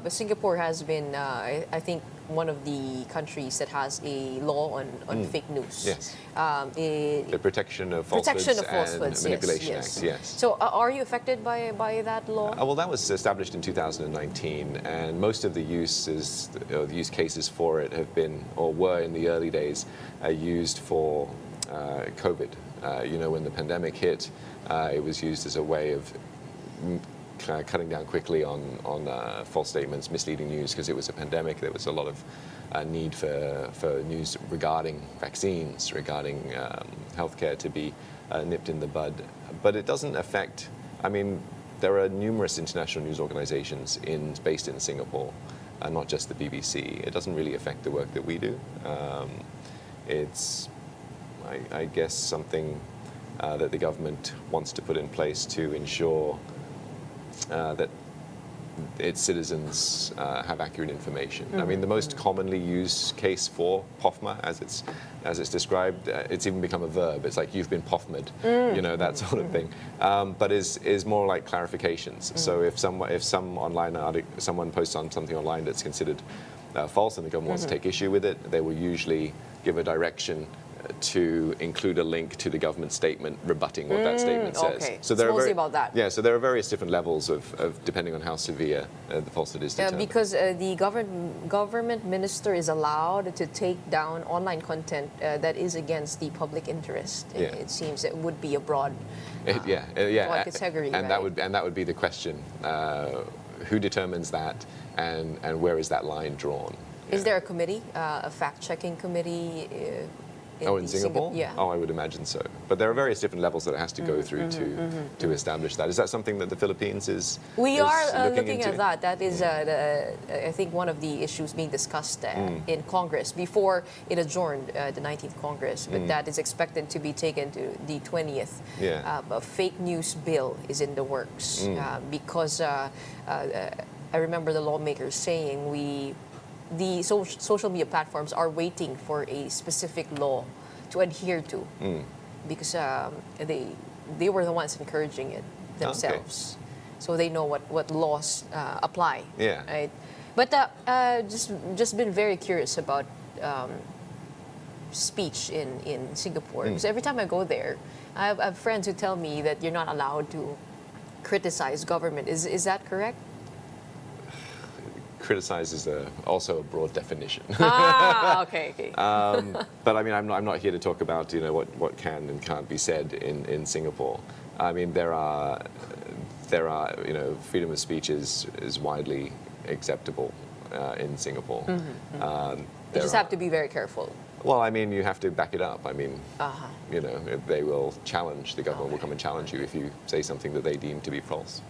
Singapore has been, I think, one of the countries that has a law on fake news. Yes. The Protection of Falsehoods and Manipulation yes. Act, yes. So are you affected by that law? Well, that was established in 2019, and most of the use cases for it have been, or were in the early days, used for COVID. When the pandemic hit, it was used as a way of cutting down quickly on false statements, misleading news, because it was a pandemic. There was a lot of need for news regarding vaccines, regarding healthcare to be nipped in the bud. But it doesn't affect, there are numerous international news organizations based in Singapore, not just the BBC. It doesn't really affect the work that we do. It's, I guess, something that the government wants to put in place to ensure that its citizens have accurate information. The most commonly used case for POFMA, as it's described, it's even become a verb. It's like, you've been POFMA'd, that sort of thing. But is more like clarifications. So if someone posts on something online that's considered false and the government wants to take issue with it, they will usually give a direction to include a link to the government statement rebutting what that statement says. Okay. So there it's mostly about that. Yeah, so there are various different levels of depending on how severe the falsehood is determined. Because the government minister is allowed to take down online content that is against the public interest. Yeah. It seems it would be a broad category. And right? that would be the question: who determines that, and where is that line drawn? Is there a committee, a fact-checking committee? In Singapore? Yeah. Oh, I would imagine so. But there are various different levels that it has to go through to establish that. Is that something that the Philippines is We are looking into? at that. That is, I think, one of the issues being discussed in Congress before it adjourned the 19th Congress. But that is expected to be taken to the 20th. Yeah. A fake news bill is in the works because I remember the lawmakers saying the social media platforms are waiting for a specific law to adhere to because they were the ones encouraging it themselves. Okay. So they know what laws apply. Yeah. Right? But just been very curious about speech in Singapore. Because every time I go there, I have friends who tell me that you're not allowed to criticize government. Is that correct? Criticize is also a broad definition. Okay. But I'm not here to talk about what can and can't be said in Singapore. There are freedom of speech is widely acceptable in Singapore. You just have to be very careful. Well, you have to back it up. They will challenge, the government will come and challenge you if you say something that they deem to be false.